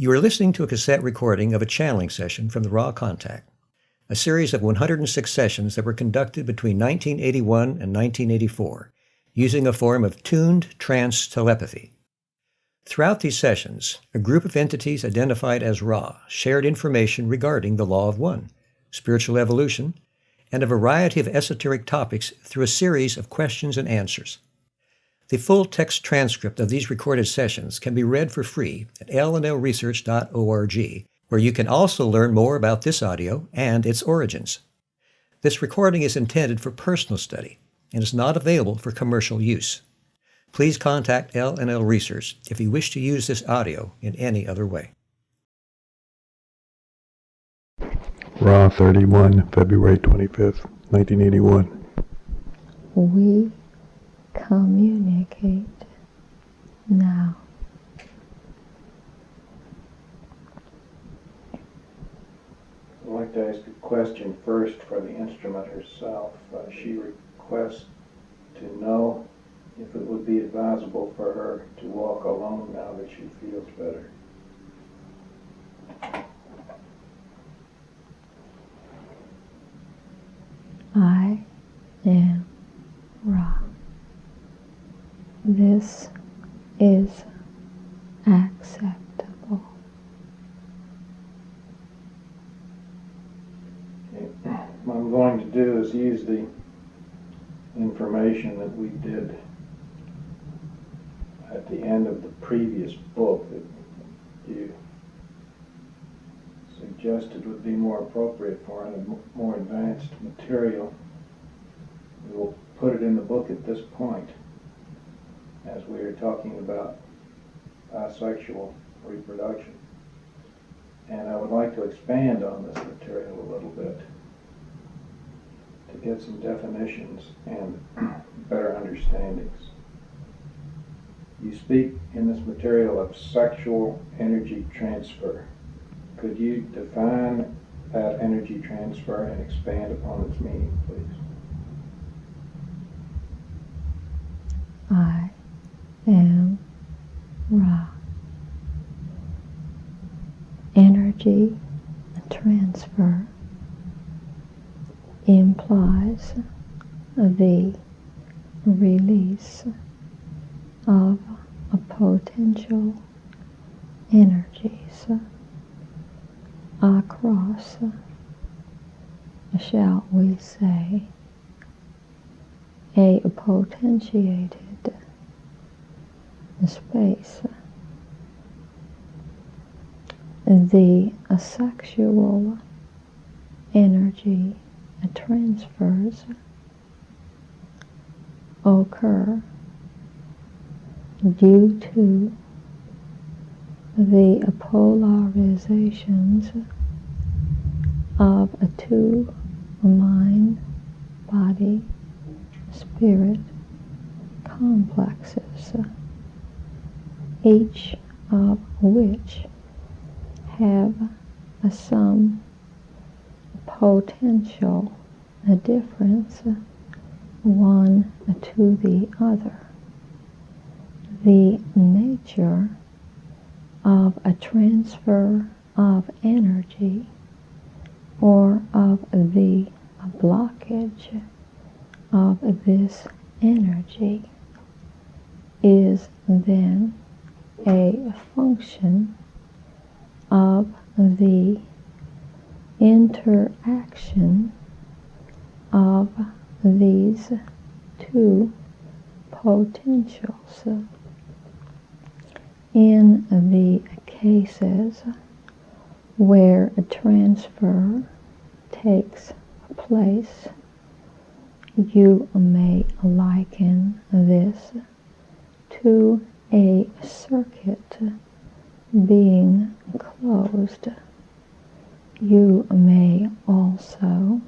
You are listening to a cassette recording of a channeling session from the Raw Contact, a series of 106 sessions that were conducted between 1981 and 1984, using a form of tuned trance telepathy. Throughout these sessions, a group of entities identified as Ra shared information regarding the Law of One, spiritual evolution, and a variety of esoteric topics through a series of questions and answers. The full text transcript of these recorded sessions can be read for free at lnlresearch.org, where you can also learn more about this audio and its origins. This recording is intended for personal study and is not available for commercial use. Please contact LNL Research if you wish to use this audio in any other way. Raw 31, February 25th, 1981. We communicate now. I'd like to ask a question first for the instrument herself. She requests to know if it would be advisable for her to walk alone now that she feels better. I am Ra. This is acceptable. Okay. What I'm going to do is use the information that we did at the end of the previous book that you suggested would be more appropriate for a more advanced material. We will put it in the book at this point as we are talking about bisexual reproduction. And I would like to expand on this material a little bit to get some definitions and better understandings. You speak in this material of sexual energy transfer. Could you define that energy transfer and expand upon its meaning, please? I am Ra. Energy transfer implies the release of potential energies across, shall we say, a potentiated space. The sexual energy transfers occur due to the polarizations of two mind, body, spirit complexes, each of which have some potential difference one to the other. The nature of a transfer of energy or of the blockage of this energy is then a function of the interaction of these two potentials. In the cases where a transfer takes place, you may liken this to a circuit being closed. You may also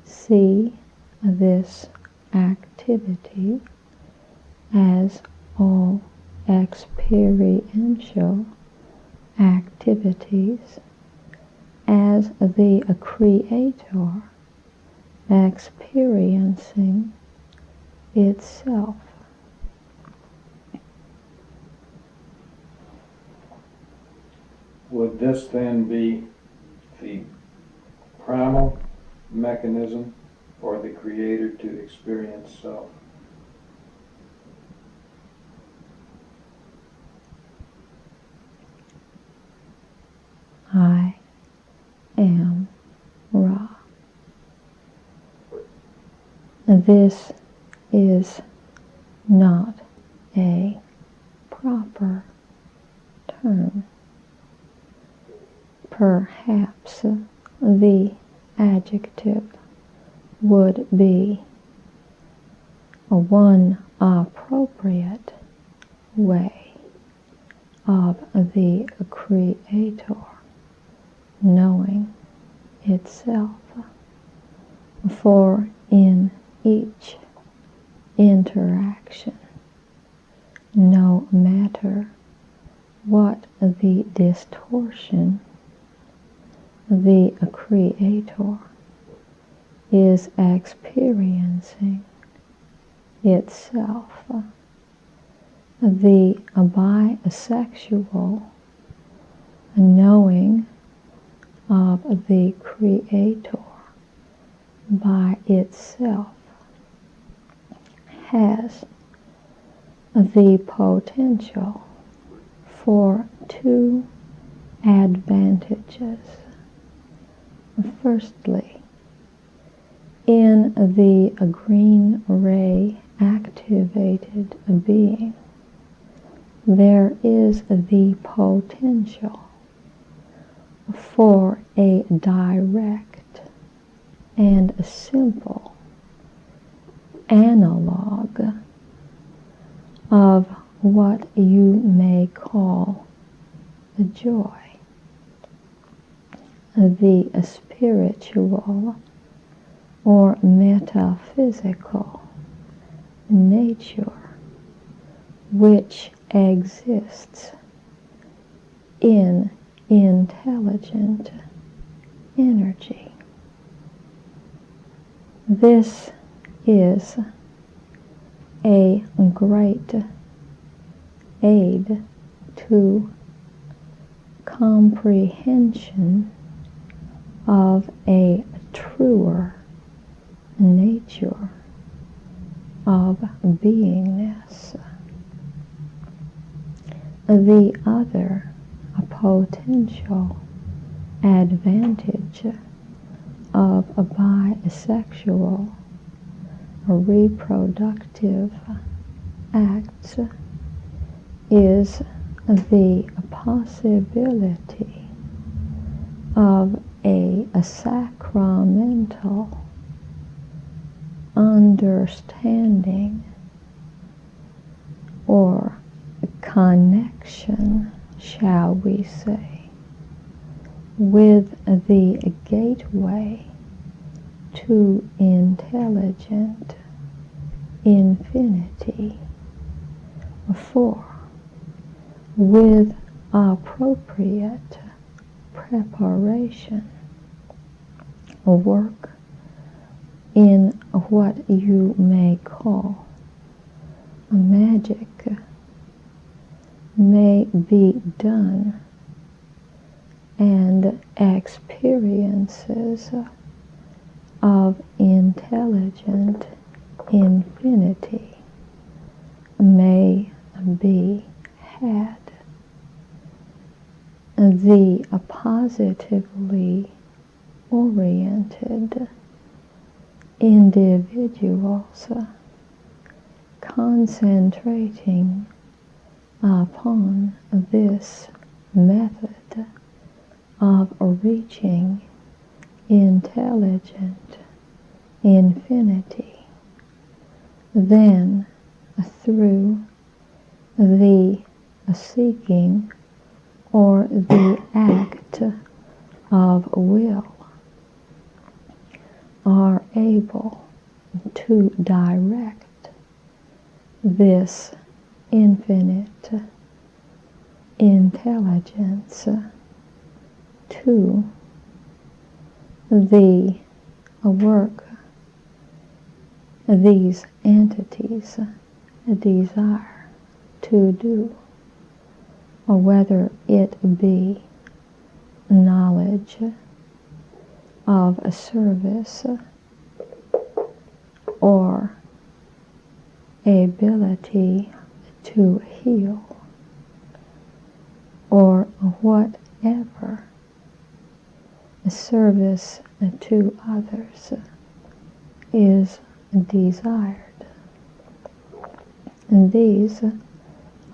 see this activity as all experiential activities as the Creator experiencing itself. would this then be the primal mechanism for the Creator to experience self? I am Ra. This is not a proper term. Perhaps the adjective would be one appropriate way of the Creator knowing itself, for in each interaction, no matter what the distortion, the Creator is experiencing itself. The bisexual knowing of the Creator by itself has the potential for two advantages. Firstly, in the green ray activated being, there is the potential for a direct and a simple analog of what you may call the joy, the spiritual or metaphysical nature which exists in intelligent energy. This is a great aid to comprehension of a truer nature of beingness. The other potential advantage of a bisexual reproductive acts is the possibility of a sacramental understanding or connection, shall we say, with the gateway to intelligent infinity. For with appropriate preparation, work in what you may call magic may be done, and experiences of intelligent infinity may be had. The positively oriented individuals concentrating upon this method of reaching intelligent infinity, then through the seeking or the act of will are able to direct this infinite intelligence to the work these entities desire to do, or whether it be knowledge of a service or ability to heal or whatever service to others is desired. And these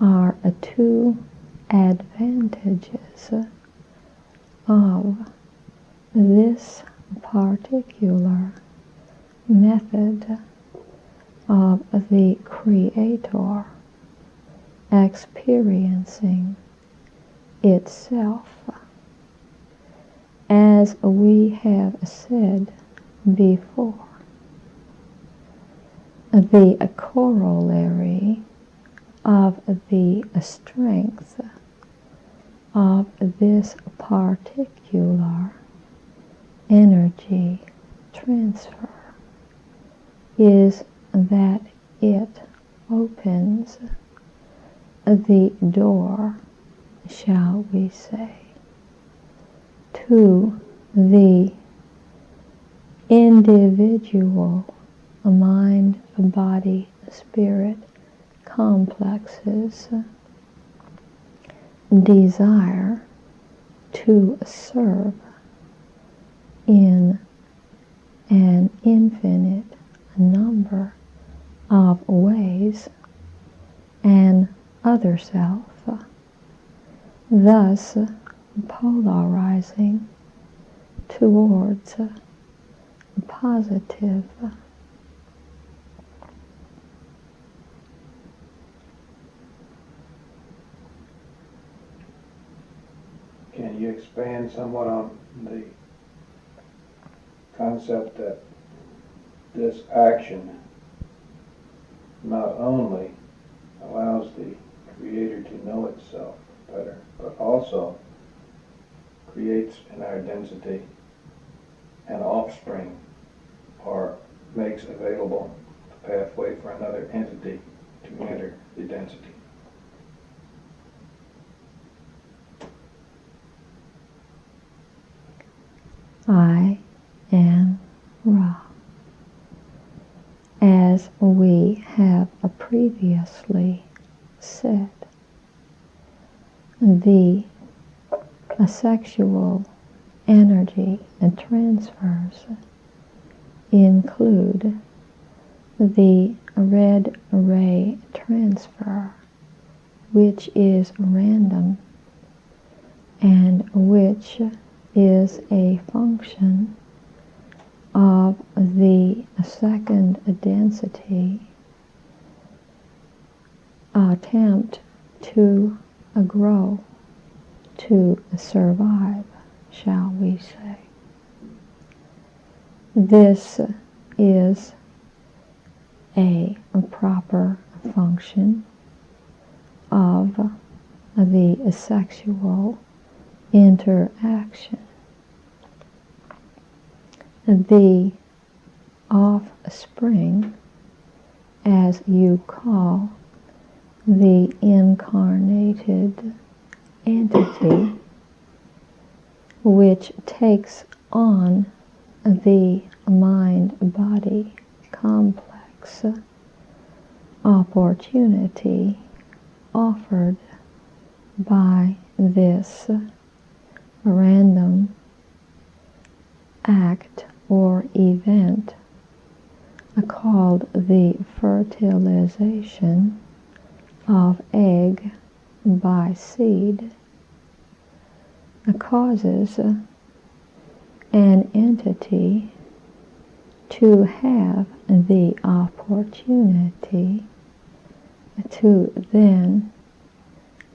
are two advantages of this particular method of the Creator experiencing itself. As we have said before, the corollary of the strength of this particular energy transfer is that it opens the door, shall we say, to the individual mind, body, spirit complexes desire to serve in an infinite number of ways an other self, thus polarizing towards positive. Can you expand somewhat on the concept that this action not only allows the Creator to know itself better, but also creates in our density an offspring, or makes available the pathway for another entity to enter the density? I am Ra. As we have previously said, the sexual energy and transfers include the red ray transfer, which is random and which is a function of the second density attempt to grow, to survive, shall we say. This is a proper function of the sexual interaction. The offspring, as you call the incarnated entity, which takes on the mind-body complex opportunity offered by this random act or event called the fertilization of egg by seed, causes an entity to have the opportunity to then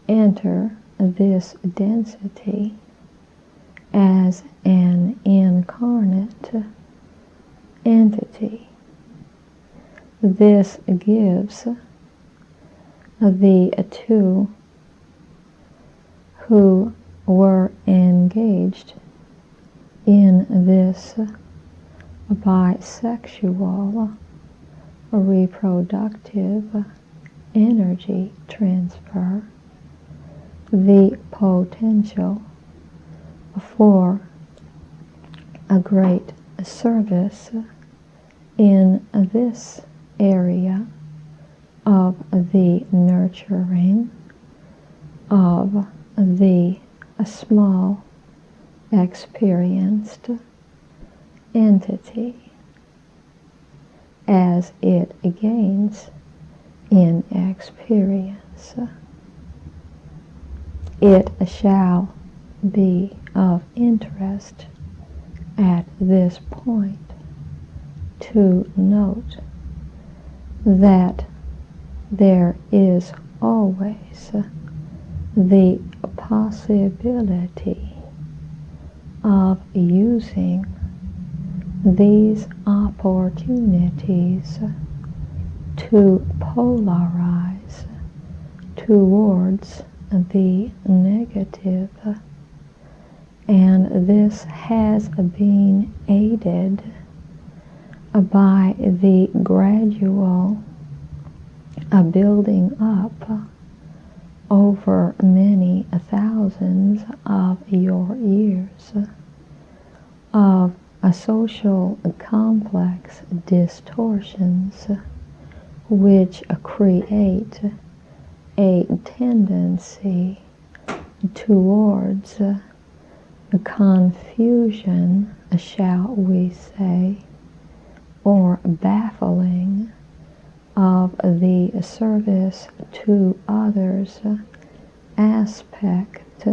enter this density as an incarnate entity. This gives the two who were engaged in this bisexual reproductive energy transfer the potential for a great service in this area of the nurturing of the small experienced entity as it gains in experience. It shall be of interest at this point to note that there is always the possibility of using these opportunities to polarize towards the negative, and this has been aided by the gradual building up over many thousands of your years of social complex distortions which create a tendency towards confusion, shall we say, or baffling of the service to others aspect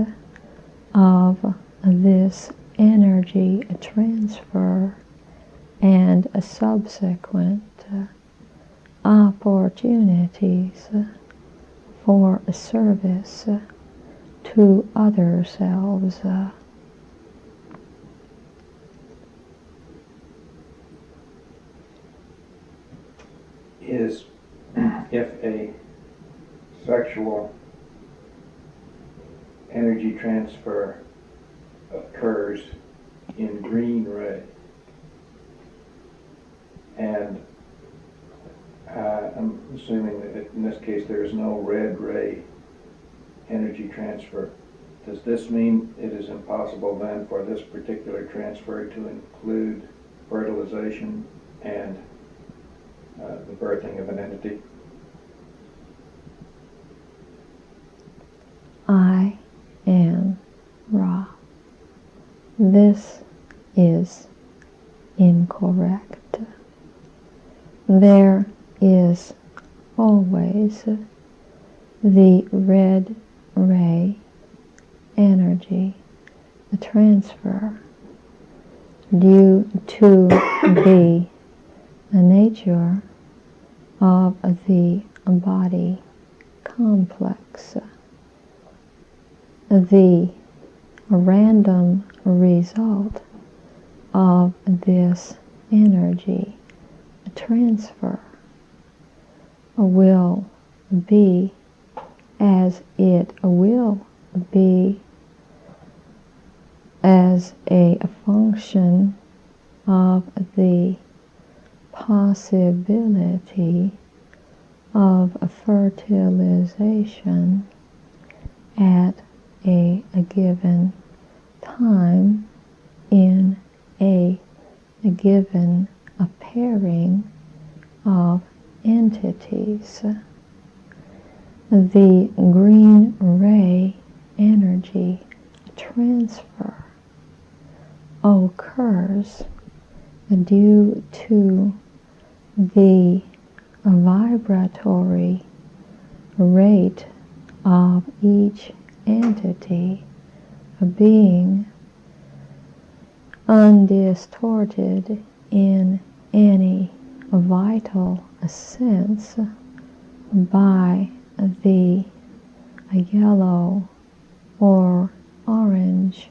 of this energy transfer and subsequent opportunities for service to other selves. Is if a sexual energy transfer occurs in green ray, and I'm assuming that in this case there is no red ray energy transfer. Does this mean it is impossible then for this particular transfer to include fertilization and the birthing of an entity? I am Ra. This is incorrect. There is always the red ray energy transfer due to the nature of the body complex. The random result of this energy transfer will be as it will be as a function of the possibility of fertilization at a given time in a given pairing of entities. The green ray energy transfer occurs due to the vibratory rate of each entity being undistorted in any vital sense by the yellow or orange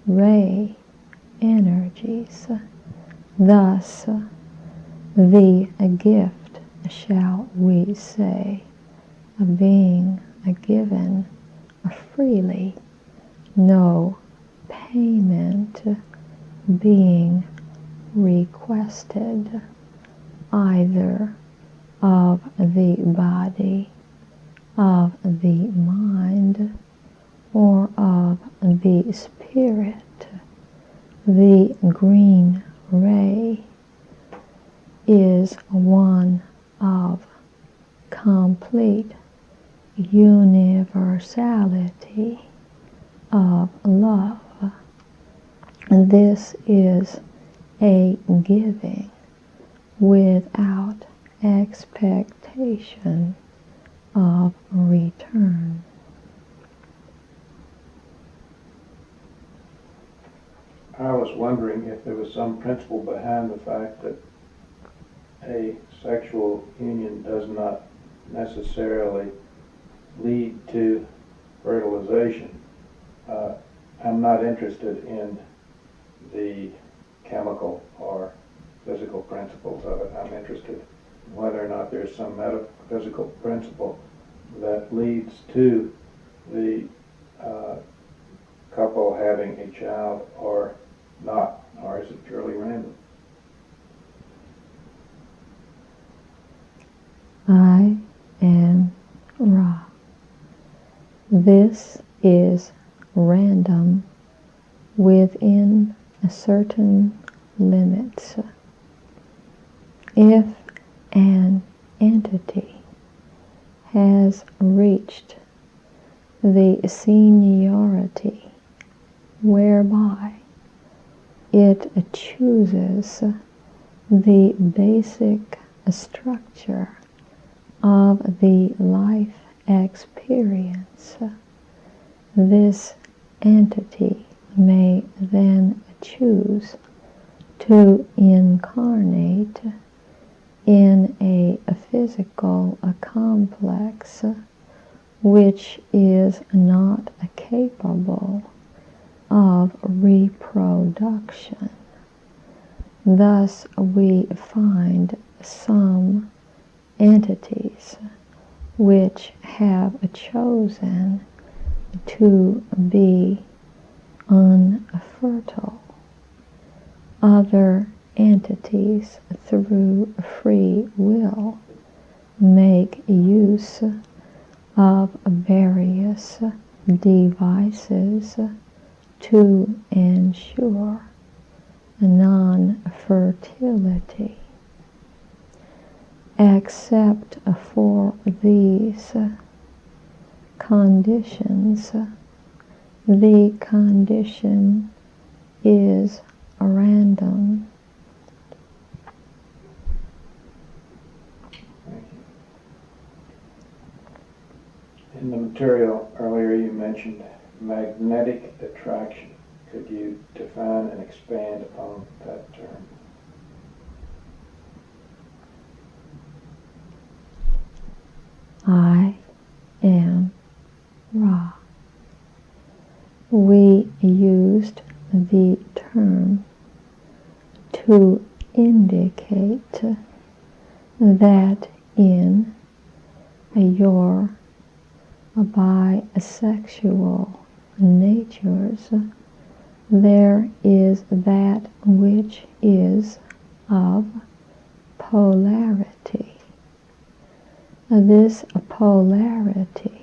ray energies. Thus, the gift, shall we say, being given freely, no payment being requested either of the body, of the mind, or of the spirit spirit, the green ray, is one of complete universality of love. And this is a giving without expectation of return. I was wondering if there was some principle behind the fact that a sexual union does not necessarily lead to fertilization. I'm not interested in the chemical or physical principles of it. I'm interested in whether or not there's some metaphysical principle that leads to the couple having a child or not, or is it purely random? I am Ra. This is random within a certain limits. If an entity has reached the seniority whereby it chooses the basic structure of the life experience, this entity may then choose to incarnate in a physical complex which is not capable of reproduction. Thus we find some entities which have chosen to be unfertile. Other entities, through free will, make use of various devices to ensure non-fertility. Except for these conditions, the condition is random. Thank you. In the material earlier you mentioned magnetic attraction. Could you define and expand upon that term? I am Ra. We used the term to indicate that in your bisexual natures there is that which is of polarity. This polarity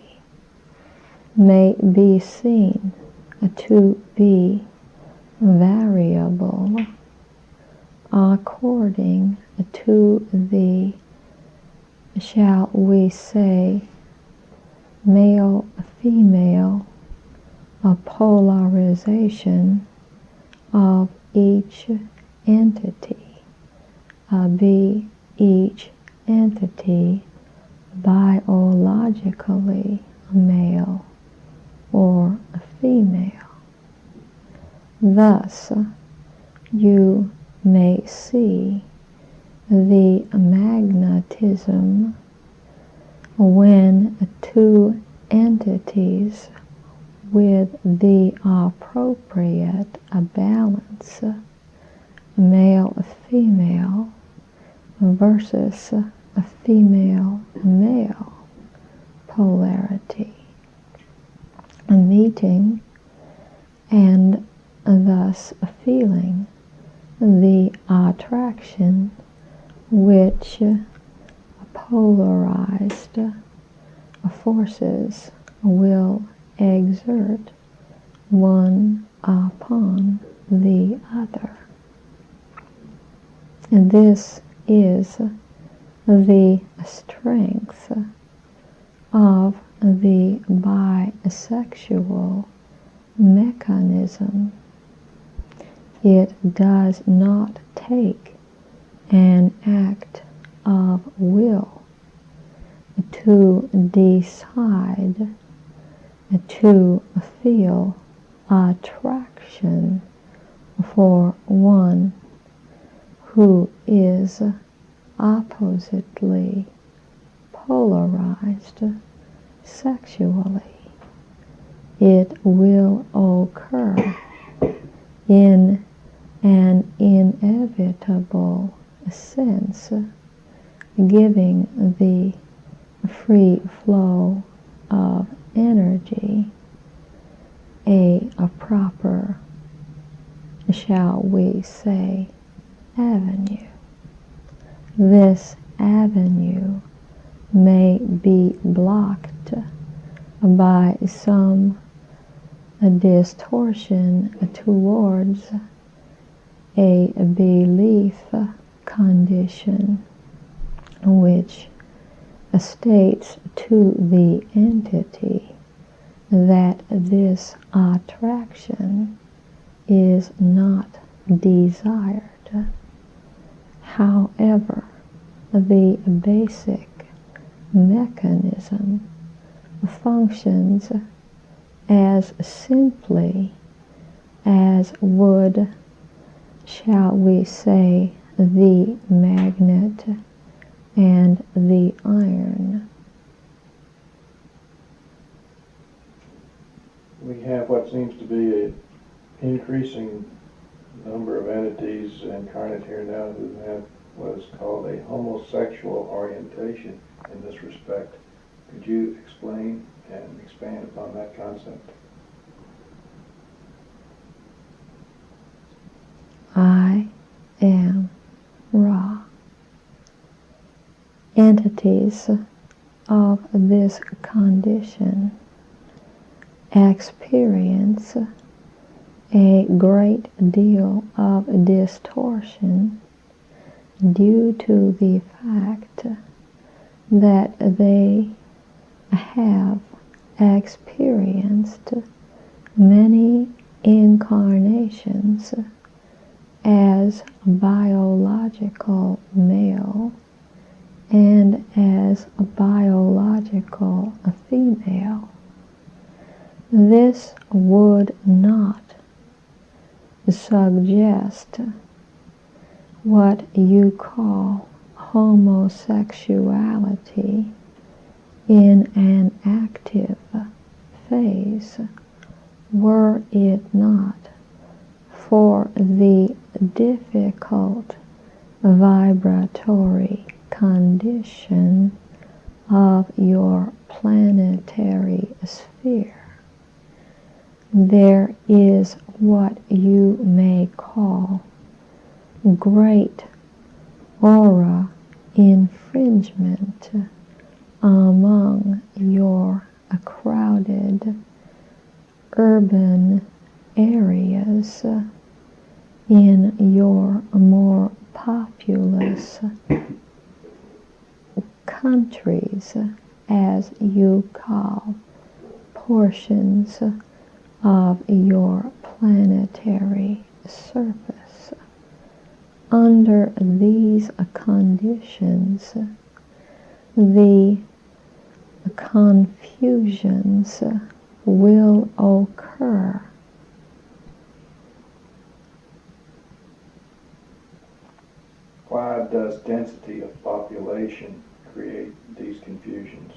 may be seen to be variable according to the, shall we say, male-female polarization of each entity, be each entity biologically male or female. Thus, you may see the magnetism when two entities with the appropriate balance, male-female versus a female-male polarity, meeting and thus feeling the attraction which polarized forces will exert one upon the other. And this is the strength of the bisexual mechanism. It does not take an act of will to decide to feel attraction for one who is oppositely polarized sexually. It will occur in an inevitable sense, giving the free flow of energy a proper, shall we say, avenue. This avenue may be blocked by some distortion towards a belief condition which states to the entity that this attraction is not desired. However, the basic mechanism functions as simply as would, shall we say, the magnet and the iron. We have what seems to be an increasing number of entities incarnate here now who have what is called a homosexual orientation in this respect. Could you explain and expand upon that concept? I am Ra. Entities of this condition experience a great deal of distortion due to the fact that they have experienced many incarnations as biological male and as a biological female. This would not suggest what you call homosexuality in an active phase, were it not for the difficult vibratory condition of your planetary sphere. There is what you may call great aura infringement among your crowded urban areas in your more populous countries, as you call portions of your planetary surface. Under these conditions, the confusions will occur. Why does density of population create these confusions?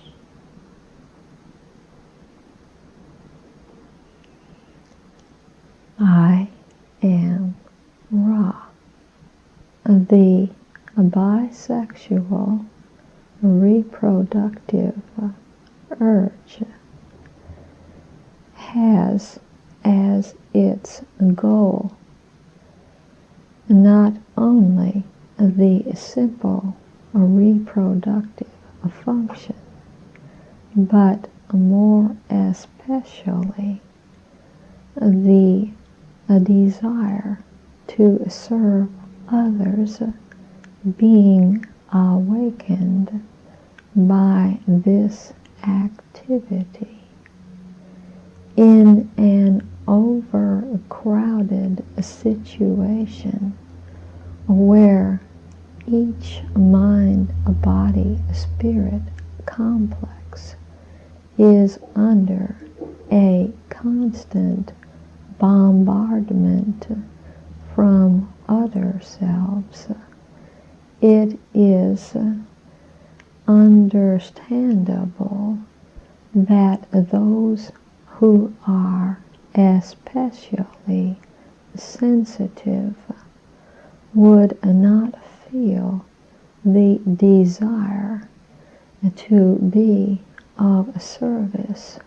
I am Ra. The bisexual reproductive urge has as its goal not only the simple reproductive function, but more especially the a desire to serve others being awakened by this activity. In an overcrowded situation where each mind-body-spirit complex is under a constant bombardment from other selves, it is understandable that those who are especially sensitive would not feel the desire to be of service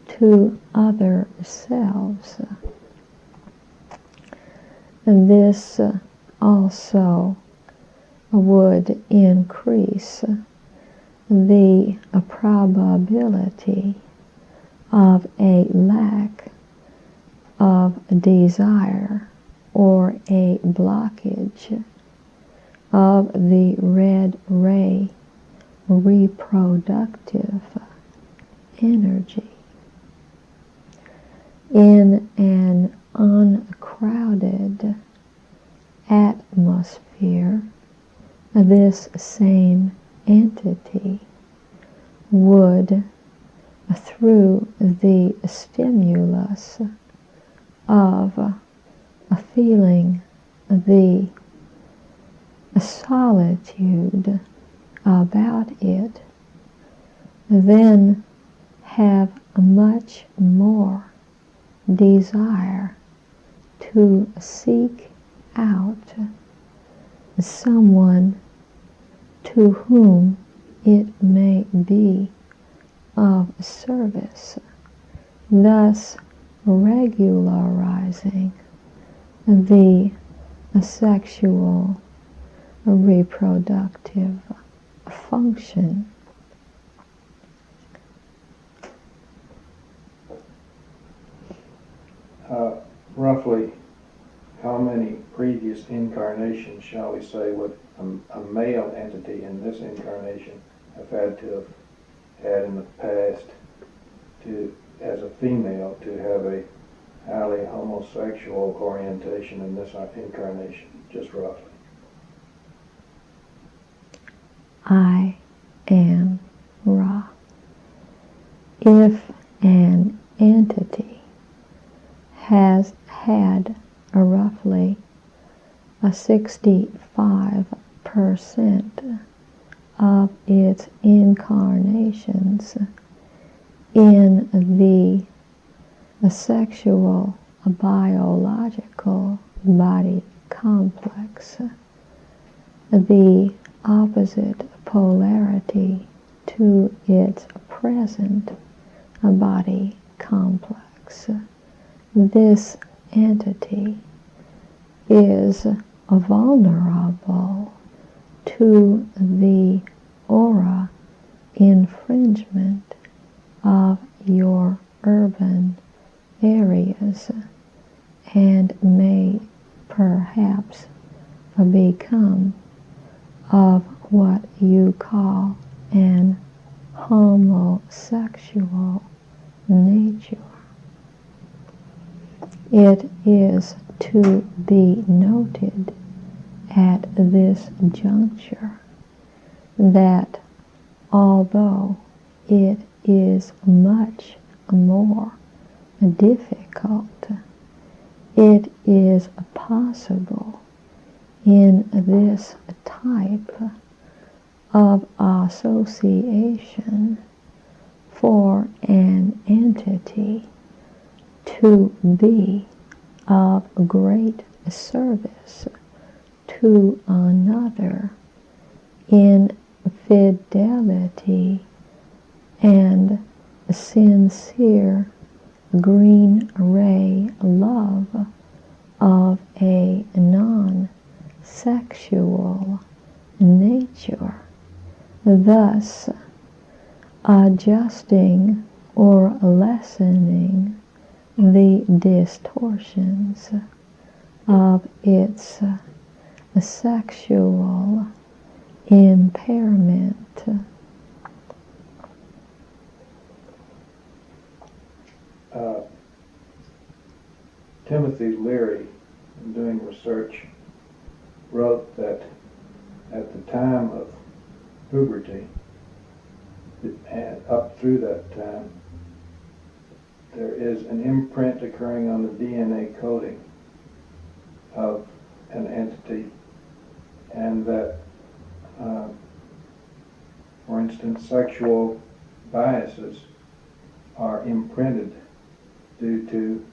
to other selves. And this also would increase the probability of a lack of desire or a blockage of the red ray reproductive energy. In an uncrowded atmosphere, this same entity would, through the stimulus of feeling the solitude about it, then have much more desire to seek out someone to whom it may be of service, thus regularizing the sexual reproductive function. Roughly how many previous incarnations, shall we say, would a male entity in this incarnation have had to have had in the past to, as a female, to have a highly homosexual orientation in this incarnation, just roughly? I am Ra. If an entity has had roughly 65% of its incarnations in the sexual biological body complex, the opposite polarity to its present body complex, this entity is vulnerable to the aura infringement of your urban areas and may perhaps become of what you call an homosexual nature. It is to be noted at this juncture that although it is much more difficult, it is possible in this type of association for an entity to be of great service to another in fidelity and sincere green ray love of a non-sexual nature, thus adjusting or lessening the distortions of its sexual impairment. Timothy Leary, in doing research, wrote that at the time of puberty, and up through that time, there is an imprint occurring on the DNA coding of an entity, and that, for instance, sexual biases are imprinted due to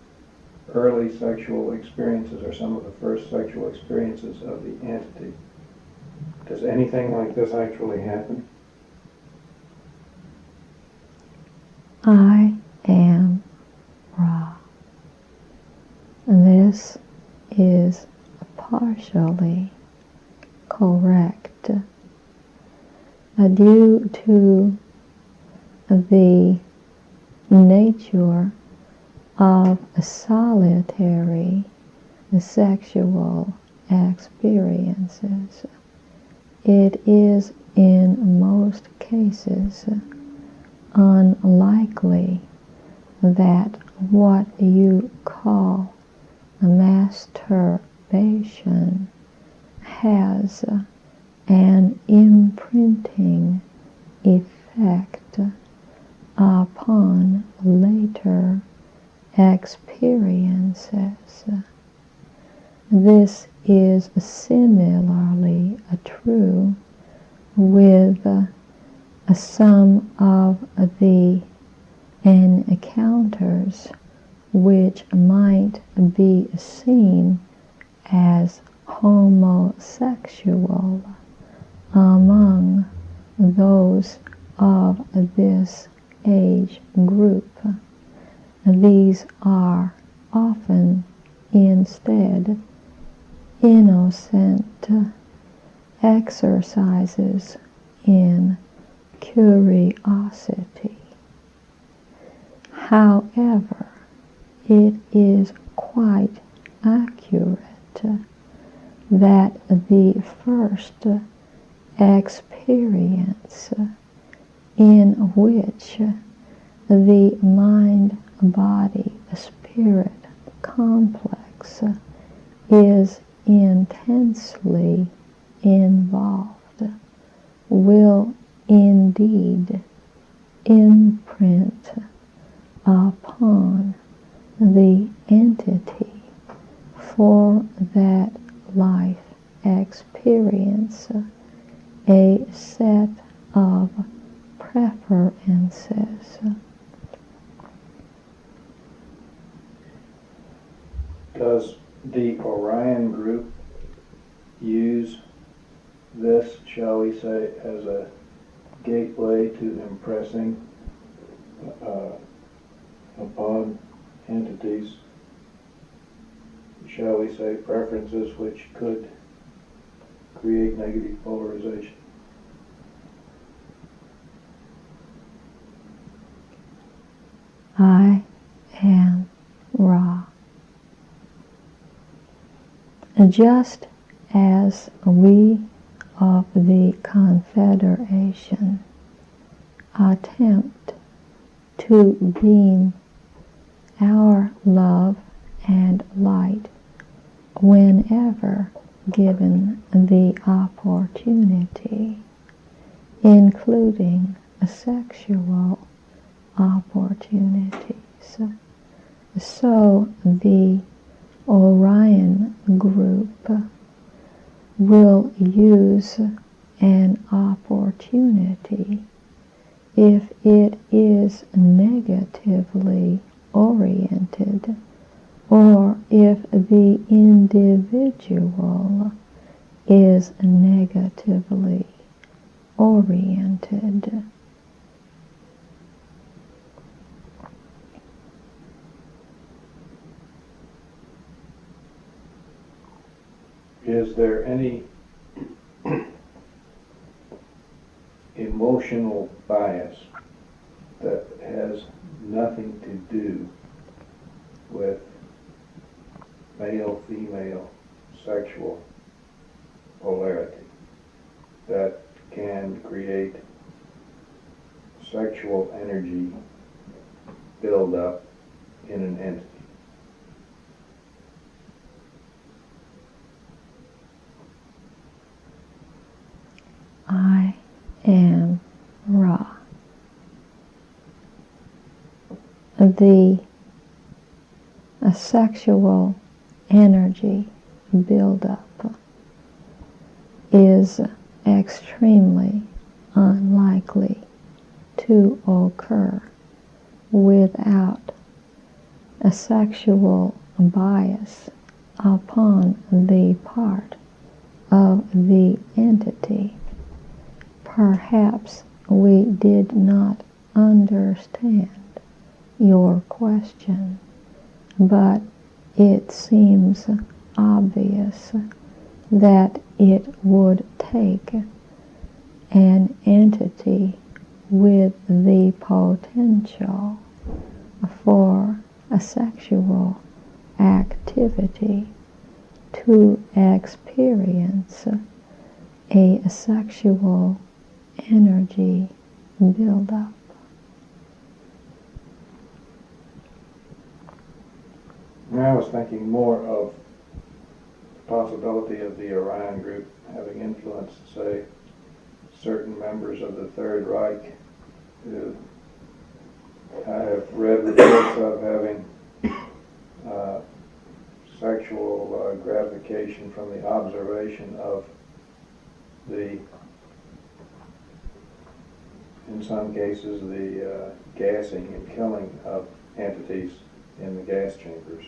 early sexual experiences or some of the first sexual experiences of the entity. Does anything like this actually happen? I am Ra. This is partially correct. Due to the nature of solitary sexual experiences, it is in most cases unlikely that what you call masturbation has an imprinting effect upon later experiences. This is similarly true with some of the encounters which might be seen as homosexual among those of this age group. These are often instead innocent exercises in curiosity. However, it is quite accurate that the first experience in which the mind-body-spirit complex is intensely involved will indeed imprint upon the entity for that life experience a set of preferences. Does the Orion group use this, shall we say, as a gateway to impressing upon entities, shall we say, preferences which could create negative polarization? I am Ra. Just as we of the Confederation attempt to beam our love and light whenever given the opportunity, including sexual opportunities, so the Orion group will use an opportunity if it is negatively oriented, or if the individual is negatively oriented. Is there any emotional bias that has nothing to do with male-female sexual polarity that can create sexual energy build-up in an entity. I am Ra. The sexual energy buildup is extremely unlikely to occur without a sexual bias upon the part of the entity. Perhaps we did not understand your question, but it seems obvious that it would take an entity with the potential for a sexual activity to experience a sexual energy buildup. I was thinking more of the possibility of the Orion group having influenced, say, certain members of the Third Reich who I have read reports of having sexual gratification from the observation of the, in some cases, the gassing and killing of entities in the gas chambers.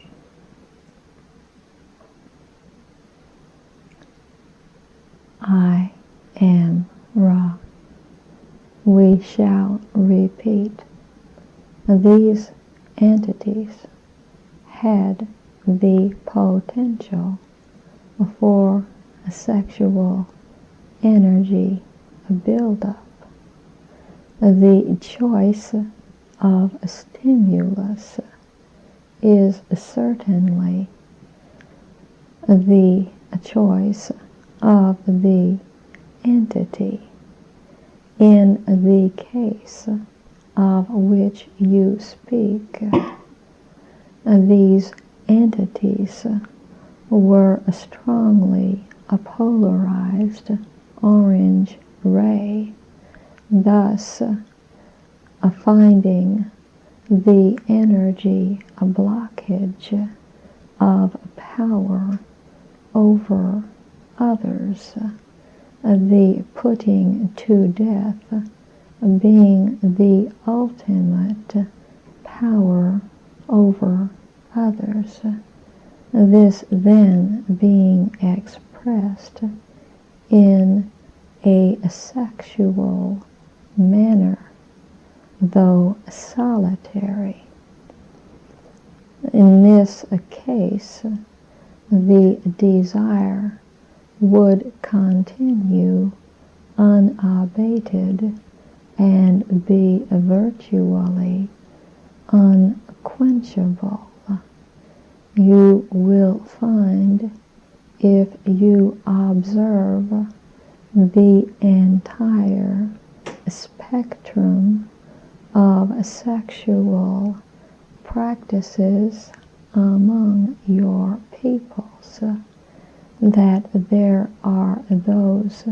I am Ra. We shall repeat. These entities had the potential for a sexual energy buildup. The choice of a stimulus is certainly the choice of the entity. In the case of which you speak, these entities were strongly polarized orange ray, thus finding the energy blockage of power over others, the putting to death being the ultimate power over others. This then being expressed in a sexual manner, though solitary. In this case, the desire would continue unabated and be virtually unquenchable. You will find, if you observe the entire spectrum of sexual practices among your peoples, that there are those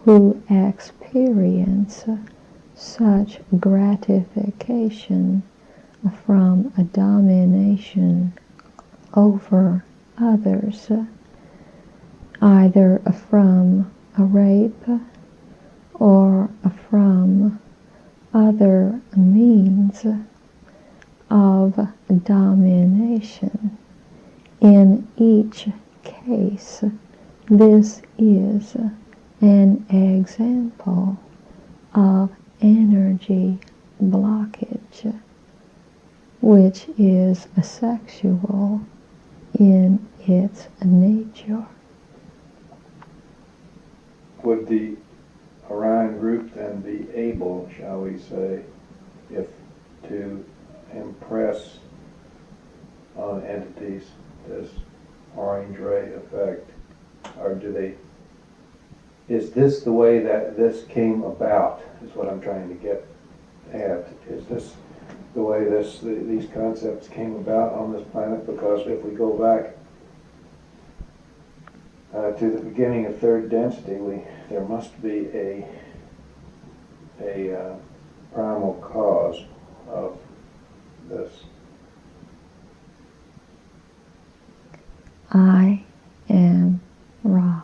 who experience such gratification from a domination over others, either from a rape or from other means of domination. In each case, this is an example of energy blockage, which is sexual in its nature. Would the Orion group then be able, shall we say, if to impress on entities, this orange ray effect? Or is this the way that this came about, is what I'm trying to get at? Is this the way these concepts came about on this planet? Because if we go back to the beginning of third density, there must be a primal cause of this. I am Ra.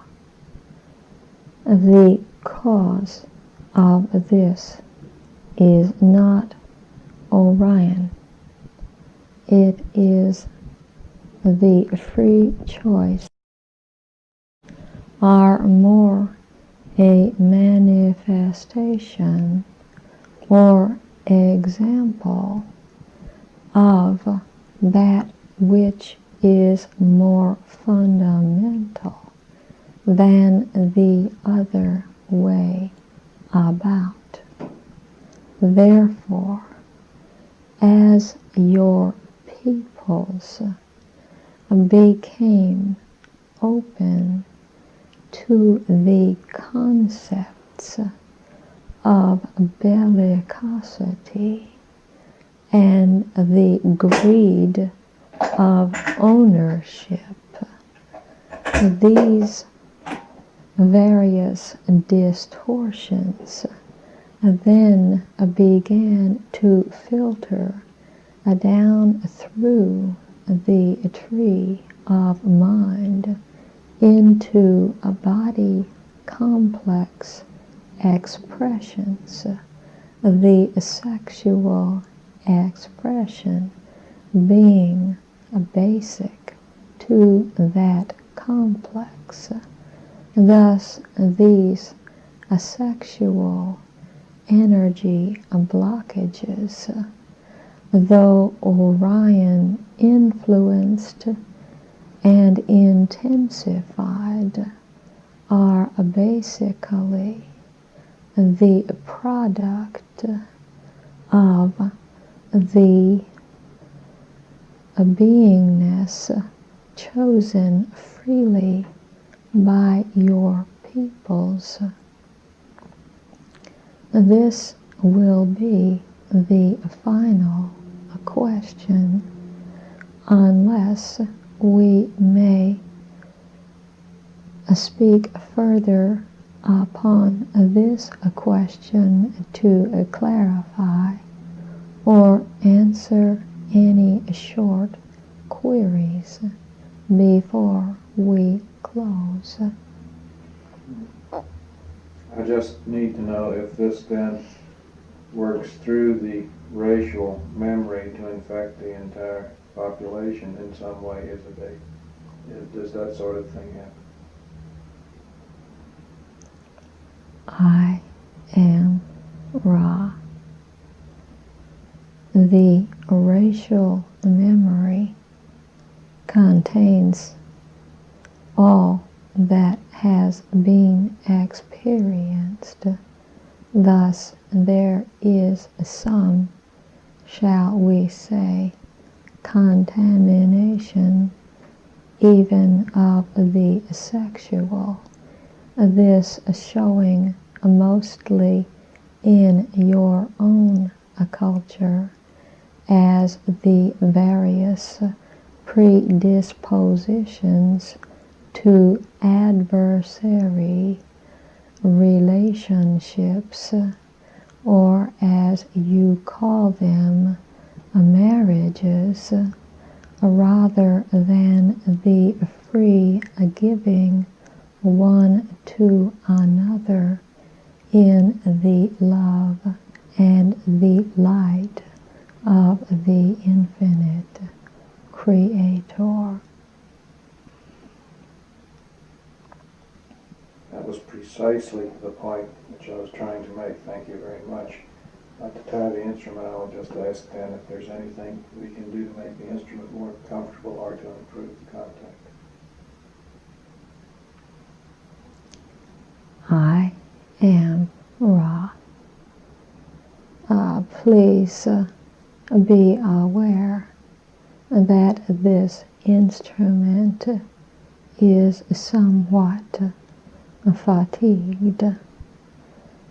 The cause of this is not Orion. It is the free choice, or more a manifestation or example of that which is more fundamental than the other way about. Therefore, as your peoples became open to the concepts of bellicosity and the greed of ownership, these various distortions then began to filter down through the tree of mind into a body complex expressions, the sexual expression being basic to that complex. Thus, these sexual energy blockages, though Orion influenced and intensified, are basically the product of the beingness chosen freely by your peoples. This will be the final question, unless we may speak further upon this question to clarify or answer any short queries before we close. I just need to know if this then works through the racial memory to infect the entire population in some way. Does that sort of thing happen? I am Ra. The racial memory contains all that has been experienced. Thus, there is some, shall we say, contamination even of the sexual, this showing mostly in your own culture as the various predispositions to adversary relationships, or as you call them, marriages, rather than the free giving one to another in the love and the light of the infinite Creator. That was precisely the point which I was trying to make. Thank you very much. Not to tie the instrument, I'll just ask then if there's anything we can do to make the instrument more comfortable or to improve the contact. I am Ra. Please be aware that this instrument is somewhat fatigued.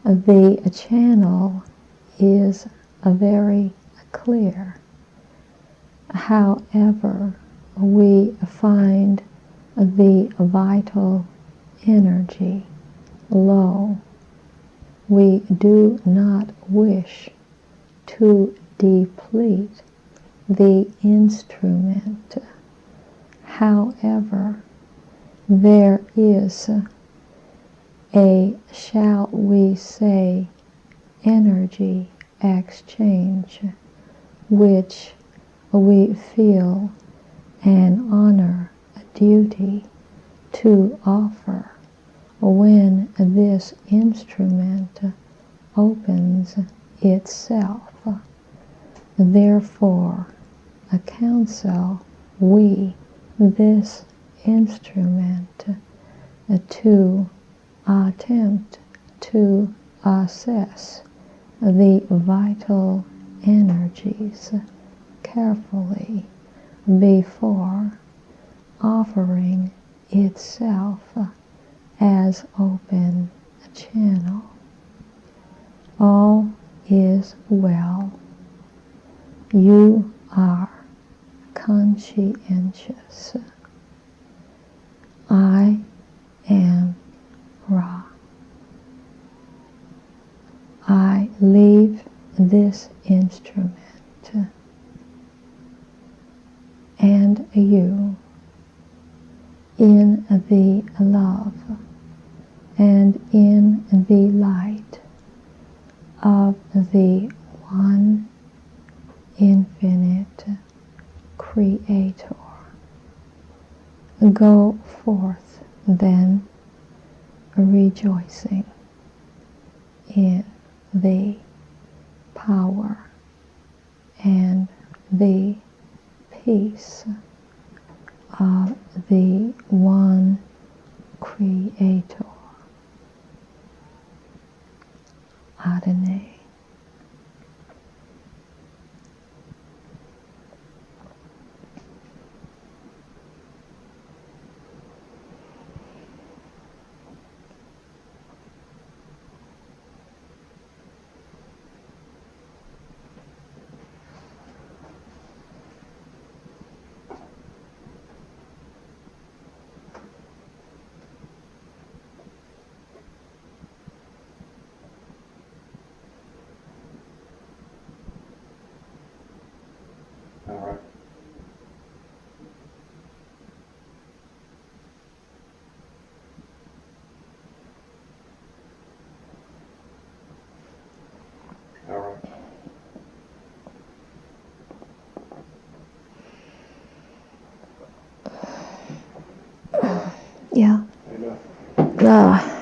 The channel is very clear. However, we find the vital energy low. We do not wish to deplete the instrument. However, there is a, shall we say, energy exchange which we feel an honor, a duty to offer when this instrument opens itself. Therefore, a counsel we, this instrument, to attempt to assess the vital energies carefully before offering itself as open channel. All is well. You are conscientious. I am Ra. I leave this instrument and you in the love and in the light of the one infinite Creator. Go forth then, rejoicing in the power and the peace of the one Creator. Adonai. All right. All right. Yeah. How you doing?